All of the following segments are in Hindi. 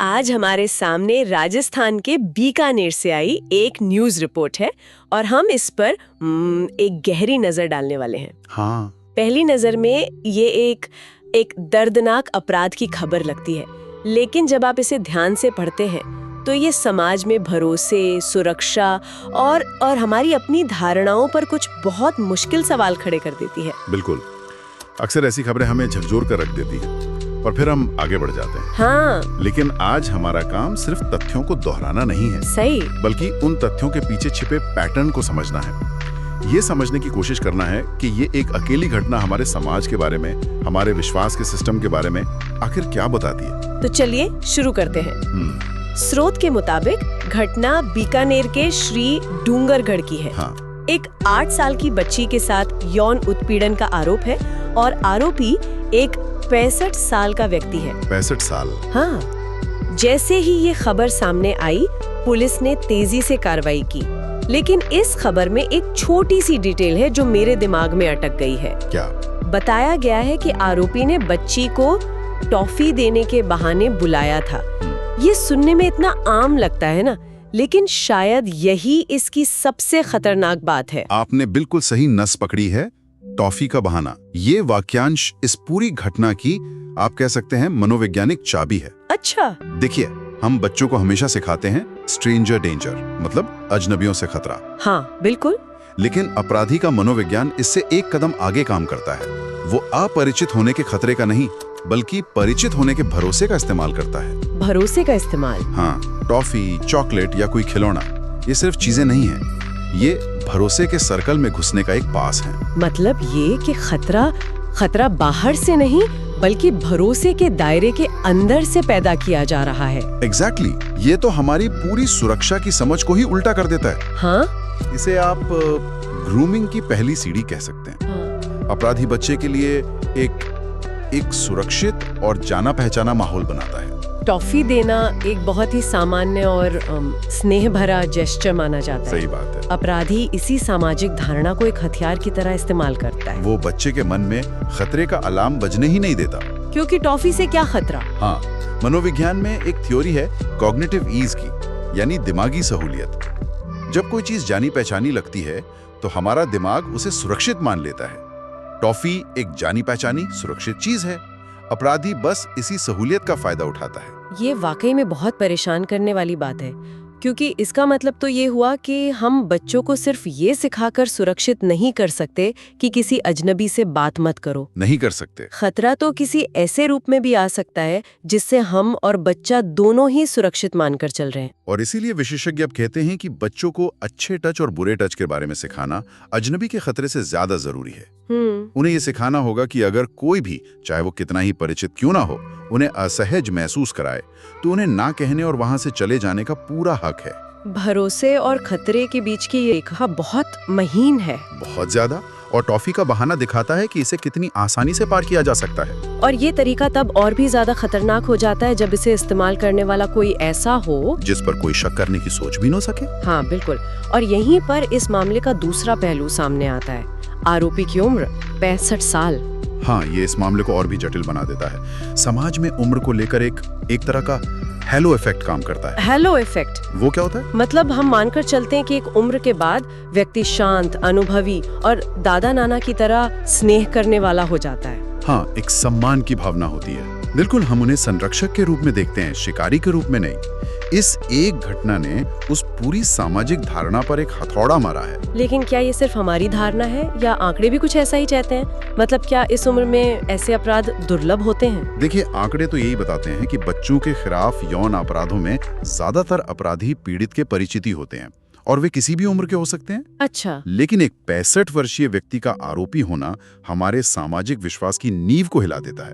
आज हमारे सामने राजस्थान के बीकानेर से आई एक न्यूज रिपोर्ट है और हम इस पर एक गहरी नजर डालने वाले हैं। हाँ। पहली नजर में ये एक दर्दनाक अपराध की खबर लगती है, लेकिन जब आप इसे ध्यान से पढ़ते हैं तो ये समाज में भरोसे, सुरक्षा और हमारी अपनी धारणाओं पर कुछ बहुत मुश्किल सवाल खड़े कर देती है। बिल्कुल, अक्सर ऐसी खबरें हमें झकझोर कर रख देती हैं और फिर हम आगे बढ़ जाते हैं। हाँ। लेकिन आज हमारा काम सिर्फ तथ्यों को दोहराना नहीं है, सही, बल्कि उन तथ्यों के पीछे छिपे पैटर्न को समझना है। ये समझने की कोशिश करना है कि ये एक अकेली घटना हमारे समाज के बारे में, हमारे विश्वास के सिस्टम के बारे में आखिर क्या बताती है। तो चलिए शुरू करते हैं। स्रोत के मुताबिक घटना बीकानेर के श्री डूंगरगढ़ की है। हाँ। एक 8 साल की बच्ची के साथ यौन उत्पीड़न का आरोप है और आरोपी एक 65 साल का व्यक्ति है। 65 साल? हाँ। जैसे ही ये खबर सामने आई, पुलिस ने तेजी से कार्रवाई की, लेकिन इस खबर में एक छोटी सी डिटेल है जो मेरे दिमाग में अटक गई है। क्या? बताया गया है कि आरोपी ने बच्ची को टॉफी देने के बहाने बुलाया था। ये सुनने में इतना आम लगता है ना, लेकिन शायद यही इसकी सबसे खतरनाक बात है। आपने बिल्कुल सही नस पकड़ी है। टॉफी का बहाना, ये वाक्यांश इस पूरी घटना की, आप कह सकते हैं, मनोवैज्ञानिक चाबी है। अच्छा। देखिए, हम बच्चों को हमेशा सिखाते हैं स्ट्रेंजर डेंजर, मतलब अजनबियों से खतरा। हाँ, बिल्कुल। लेकिन अपराधी का मनोविज्ञान इससे एक कदम आगे काम करता है। वो अपरिचित होने के खतरे का नहीं, बल्कि परिचित होने के भरोसे का इस्तेमाल करता है। भरोसे का इस्तेमाल? हाँ। टॉफी, चॉकलेट या कोई खिलौना, ये सिर्फ चीजें नहीं हैं, ये भरोसे के सर्कल में घुसने का एक पास है। मतलब ये कि खतरा बाहर से नहीं, बल्कि भरोसे के दायरे के अंदर से पैदा किया जा रहा है। एग्जैक्टली। ये तो हमारी पूरी सुरक्षा की समझ को ही उल्टा कर देता है। हाँ? इसे आप ग्रूमिंग की पहली सीढ़ी कह सकते हैं। हाँ। अपराधी बच्चे के लिए एक सुरक्षित और जाना पहचाना माहौल बनाता है। टॉफी देना एक बहुत ही सामान्य और स्नेह भरा जेस्चर माना जाता है। सही बात है। अपराधी इसी सामाजिक धारणा को एक हथियार की तरह इस्तेमाल करता है। वो बच्चे के मन में खतरे का अलार्म बजने ही नहीं देता। क्योंकि टॉफी से क्या खतरा? हाँ, मनोविज्ञान में एक थ्योरी है कॉग्निटिव ईज की, यानी दिमागी सहूलियत। जब कोई चीज जानी पहचानी लगती है तो हमारा दिमाग उसे सुरक्षित मान लेता है। टॉफी एक जानी पहचानी सुरक्षित चीज है। अपराधी बस इसी सहूलियत का फायदा उठाता है। ये वाकई में बहुत परेशान करने वाली बात है, क्योंकि इसका मतलब तो ये हुआ कि हम बच्चों को सिर्फ ये सिखाकर सुरक्षित नहीं कर सकते कि किसी अजनबी से बात मत करो। नहीं कर सकते। खतरा तो किसी ऐसे रूप में भी आ सकता है जिससे हम और बच्चा दोनों ही सुरक्षित मानकर चल रहे हैं। और इसीलिए विशेषज्ञ अब कहते हैं कि बच्चों को अच्छे टच और बुरे टच के बारे में सिखाना अजनबी के खतरे से ज्यादा जरूरी है। उन्हें ये सिखाना होगा कि अगर कोई भी, चाहे वो कितना ही परिचित क्यों ना हो, उन्हें असहज महसूस कराए तो उन्हें ना कहने और वहां से चले जाने का पूरा हक है। भरोसे और खतरे के बीच की ये रेखा बहुत महीन है। बहुत ज्यादा। और टॉफी का बहाना दिखाता है कि इसे कितनी आसानी से पार किया जा सकता है। और ये तरीका तब और भी ज्यादा खतरनाक हो जाता है जब इसे इस्तेमाल करने वाला कोई ऐसा हो जिस पर कोई शक करने की सोच भी न सके। हाँ, बिल्कुल। और यहीं पर इस मामले का दूसरा पहलू सामने आता है। आरोपी की उम्र 65 साल। हाँ, ये इस मामले को और भी जटिल बना देता है। समाज में उम्र को लेकर एक तरह का हेलो इफेक्ट काम करता है। Hello effect? वो क्या होता है? मतलब हम मानकर चलते हैं कि एक उम्र के बाद व्यक्ति शांत, अनुभवी और दादा नाना की तरह स्नेह करने वाला हो जाता है। हाँ, एक सम्मान की भावना होती है। बिल्कुल, हम उन्हें संरक्षक के रूप में देखते हैं, शिकारी के रूप में नहीं। इस एक घटना ने उस पूरी सामाजिक धारणा पर एक हथौड़ा मारा है। लेकिन क्या ये सिर्फ हमारी धारणा है या आंकड़े भी कुछ ऐसा ही कहते हैं? मतलब क्या इस उम्र में ऐसे अपराध दुर्लभ होते हैं? देखिए, आंकड़े तो यही बताते हैं कि बच्चों के खिलाफ यौन अपराधों में ज्यादातर अपराधी पीड़ित के परिचित होते हैं और वे किसी भी उम्र के हो सकते हैं। अच्छा। लेकिन एक 65 वर्षीय व्यक्ति का आरोपी होना हमारे सामाजिक विश्वास की नींव को हिला देता है,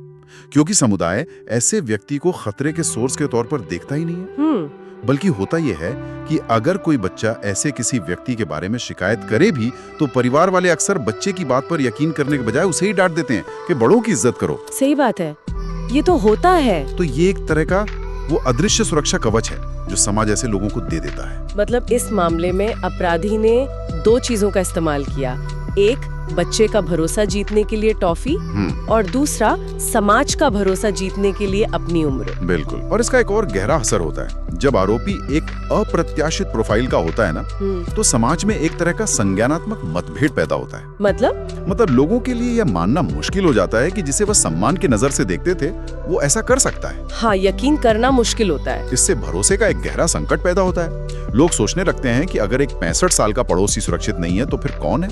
क्योंकि समुदाय ऐसे व्यक्ति को खतरे के सोर्स के तौर पर देखता ही नहीं है। बल्कि होता यह है कि अगर कोई बच्चा ऐसे किसी व्यक्ति के बारे में शिकायत करे भी तो परिवार वाले अक्सर बच्चे की बात पर यकीन करने के बजाय उसे ही डांट देते हैं कि बड़ों की इज्जत करो। सही बात है, ये तो होता है। तो ये एक तरह का वो अदृश्य सुरक्षा कवच है जो समाज ऐसे लोगों को दे देता है। मतलब इस मामले में अपराधी ने 2 चीजों का इस्तेमाल किया। एक, बच्चे का भरोसा जीतने के लिए टॉफी और दूसरा समाज का भरोसा जीतने के लिए अपनी उम्र। बिल्कुल। और इसका एक और गहरा असर होता है, जब आरोपी एक अप्रत्याशित प्रोफाइल का होता है ना, तो समाज में एक तरह का संज्ञानात्मक मतभेद पैदा होता है। मतलब लोगों के लिए यह मानना मुश्किल हो जाता है कि जिसे वह सम्मान की नजर से देखते थे वो ऐसा कर सकता है। हाँ, यकीन करना मुश्किल होता है। इससे भरोसे का एक गहरा संकट पैदा होता है। लोग सोचने लगते हैं कि अगर एक 65 साल का पड़ोसी सुरक्षित नहीं है तो फिर कौन है।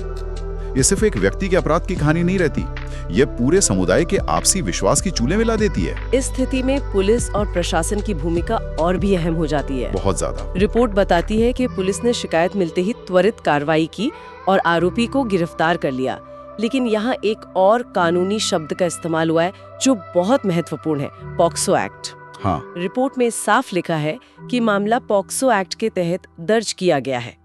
ये सिर्फ एक व्यक्ति के अपराध की कहानी नहीं रहती, ये पूरे समुदाय के आपसी विश्वास की चूल्हे मिला देती है। इस स्थिति में पुलिस और प्रशासन की भूमिका और भी अहम हो जाती है। बहुत ज्यादा। रिपोर्ट बताती है कि पुलिस ने शिकायत मिलते ही त्वरित कार्रवाई की और आरोपी को गिरफ्तार कर लिया। लेकिन यहाँ एक और कानूनी शब्द का इस्तेमाल हुआ है जो बहुत महत्वपूर्ण है, पॉक्सो एक्ट। हाँ। रिपोर्ट में साफ लिखा है कि मामला पॉक्सो एक्ट के तहत दर्ज किया गया है।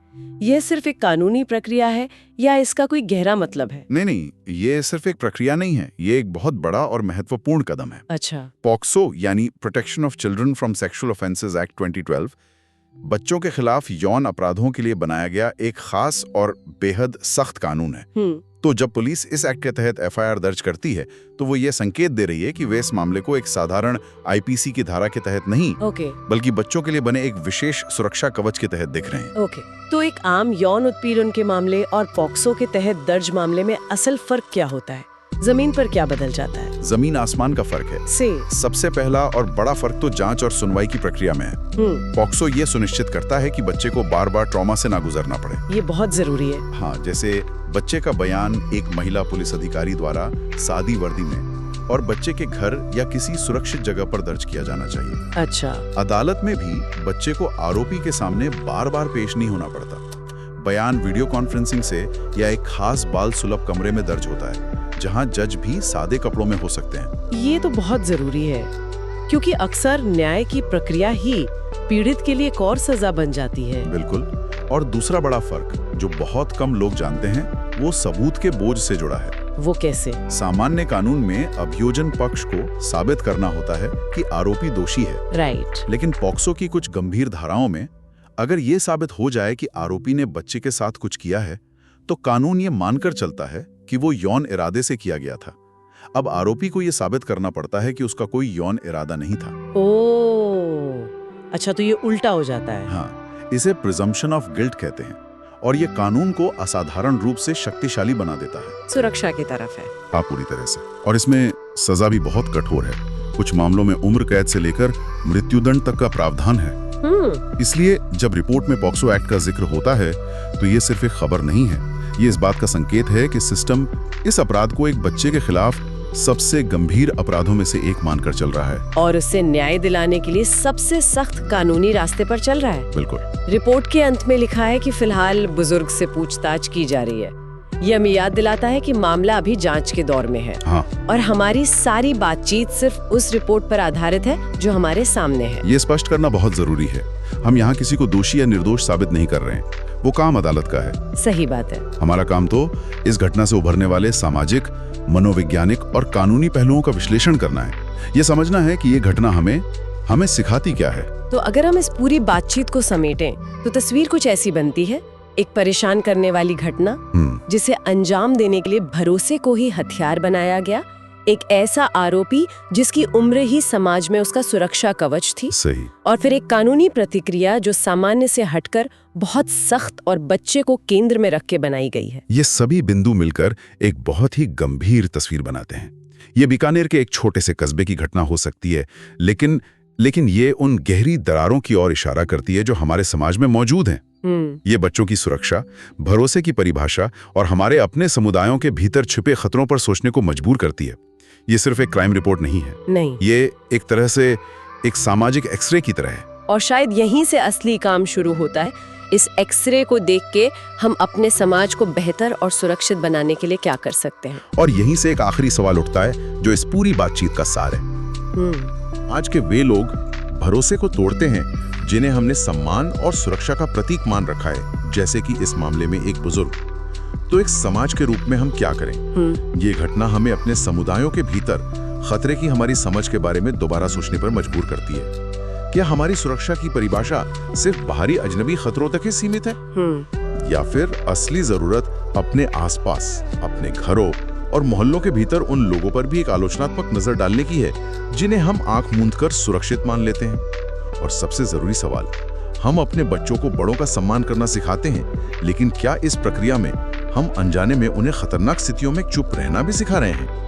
यह सिर्फ एक कानूनी प्रक्रिया है या इसका कोई गहरा मतलब है? नहीं, ये सिर्फ एक प्रक्रिया नहीं है, ये एक बहुत बड़ा और महत्वपूर्ण कदम है। अच्छा। पॉक्सो यानी protection of children from sexual offences act 2012 बच्चों के खिलाफ यौन अपराधों के लिए बनाया गया एक खास और बेहद सख्त कानून है। तो जब पुलिस इस एक्ट के तहत एफआईआर दर्ज करती है तो वो ये संकेत दे रही है कि वे इस मामले को एक साधारण आईपीसी की धारा के तहत नहीं, बल्कि बच्चों के लिए बने एक विशेष सुरक्षा कवच के तहत देख रहे हैं। तो एक आम यौन उत्पीड़न के मामले और पॉक्सो के तहत दर्ज मामले में असल फर्क क्या होता है? जमीन पर क्या बदल जाता है? जमीन आसमान का फर्क है। सबसे पहला और बड़ा फर्क तो जांच और सुनवाई की प्रक्रिया में है। पॉक्सो ये सुनिश्चित करता है कि बच्चे को बार बार ट्रॉमा से ना गुजरना पड़े। ये बहुत जरूरी है। हाँ, जैसे बच्चे का बयान एक महिला पुलिस अधिकारी द्वारा सादी वर्दी में और बच्चे के घर या किसी सुरक्षित जगह पर दर्ज किया जाना चाहिए। अच्छा। अदालत में भी बच्चे को आरोपी के सामने बार बार पेश नहीं होना पड़ता। बयान वीडियो कॉन्फ्रेंसिंग से या एक खास बाल सुलभ कमरे में दर्ज होता है जहां जज भी सादे कपड़ों में हो सकते हैं। ये तो बहुत जरूरी है क्योंकि अक्सर न्याय की प्रक्रिया ही पीड़ित के लिए एक और सजा बन जाती है। बिल्कुल। और दूसरा बड़ा फर्क जो बहुत कम लोग जानते हैं वो सबूत के बोझ से जुड़ा है। वो कैसे? सामान्य कानून में अभियोजन पक्ष को साबित करना होता है कि आरोपी दोषी है। राइट। लेकिन पॉक्सो की कुछ गंभीर धाराओं में अगर ये साबित हो जाए कि आरोपी ने बच्चे के साथ कुछ किया है तो कानून ये मानकर चलता है कि वो यौन इरादे से किया गया था। अब आरोपी को ये साबित करना पड़ता है कि उसका कोई यौन इरादा नहीं था। ओह, अच्छा, तो ये उल्टा हो जाता है। हाँ, इसे प्रिजम्पशन ऑफ गिल्ट कहते हैं और ये कानून को असाधारण रूप से शक्तिशाली बना देता है। सुरक्षा की तरफ है। हाँ, पूरी तरह से। और इसमें सजा भी बहुत कठोर है। कुछ मामलों में उम्र कैद से लेकर मृत्युदंड तक का प्रावधान है। इसलिए जब रिपोर्ट में पॉक्सो एक्ट का जिक्र होता है तो ये सिर्फ एक खबर नहीं है, ये इस बात का संकेत है कि सिस्टम इस अपराध को एक बच्चे के खिलाफ सबसे गंभीर अपराधों में से एक मानकर चल रहा है और उससे न्याय दिलाने के लिए सबसे सख्त कानूनी रास्ते पर चल रहा है। बिल्कुल। रिपोर्ट के अंत में लिखा है कि फिलहाल बुजुर्ग से पूछताछ की जा रही है। ये हमें याद दिलाता है कि मामला अभी जांच के दौर में है। हाँ। और हमारी सारी बातचीत सिर्फ उस रिपोर्ट पर आधारित है जो हमारे सामने है। ये स्पष्ट करना बहुत जरूरी है। हम यहाँ किसी को दोषी या निर्दोष साबित नहीं कर रहे हैं, वो काम अदालत का है। सही बात है। हमारा काम तो इस घटना से उभरने वाले सामाजिक, मनोवैज्ञानिक और कानूनी पहलुओं का विश्लेषण करना है। ये समझना है कि ये घटना हमें सिखाती क्या है। तो अगर हम इस पूरी बातचीत को समेटें तो तस्वीर कुछ ऐसी बनती है, एक परेशान करने वाली घटना जिसे अंजाम देने के लिए भरोसे को ही हथियार बनाया गया, एक ऐसा आरोपी जिसकी उम्र ही समाज में उसका सुरक्षा कवच थी। सही। और फिर एक कानूनी प्रतिक्रिया जो सामान्य से हटकर बहुत सख्त और बच्चे को केंद्र में रख के बनाई गई है। ये सभी बिंदु मिलकर एक बहुत ही गंभीर तस्वीर बनाते हैं। ये बीकानेर के एक छोटे से कस्बे की घटना हो सकती है, लेकिन ये उन गहरी दरारों की ओर इशारा करती है जो हमारे समाज में मौजूद हैं। ये बच्चों की सुरक्षा, भरोसे की परिभाषा और हमारे अपने समुदायों के भीतर छिपे खतरों पर सोचने को मजबूर करती है। ये सिर्फ एक क्राइम रिपोर्ट नहीं है। नहीं, ये एक तरह से एक सामाजिक एक्सरे की तरह है। और शायद यहीं से असली काम शुरू होता है। इस एक्सरे को देख के हम अपने समाज को बेहतर और सुरक्षित बनाने के लिए क्या कर सकते हैं। और यहीं से एक आखिरी सवाल उठता है जो इस पूरी बातचीत का सार है। आज के वे लोग भरोसे को तोड़ते हैं जिन्हें हमने सम्मान और सुरक्षा का प्रतीक मान रखा है, जैसे कि इस मामले में एक बुजुर्ग। तो एक समाज के रूप में हम क्या करें? ये घटना हमें अपने समुदायों के भीतर खतरे की हमारी समझ के बारे में दोबारा सोचने पर मजबूर करती है। क्या हमारी सुरक्षा की परिभाषा सिर्फ बाहरी अजनबी खतरों तक ही सीमित है? या फिर असली जरूरत अपने आसपास, अपने घरों और मोहल्लों के भीतर उन लोगों पर भी एक आलोचनात्मक नजर डालने की है जिन्हें हम आंख मूंद कर सुरक्षित मान लेते हैं? और सबसे जरूरी सवाल, हम अपने बच्चों को बड़ों का सम्मान करना सिखाते हैं, लेकिन क्या इस प्रक्रिया में हम अनजाने में उन्हें खतरनाक स्थितियों में चुप रहना भी सिखा रहे हैं?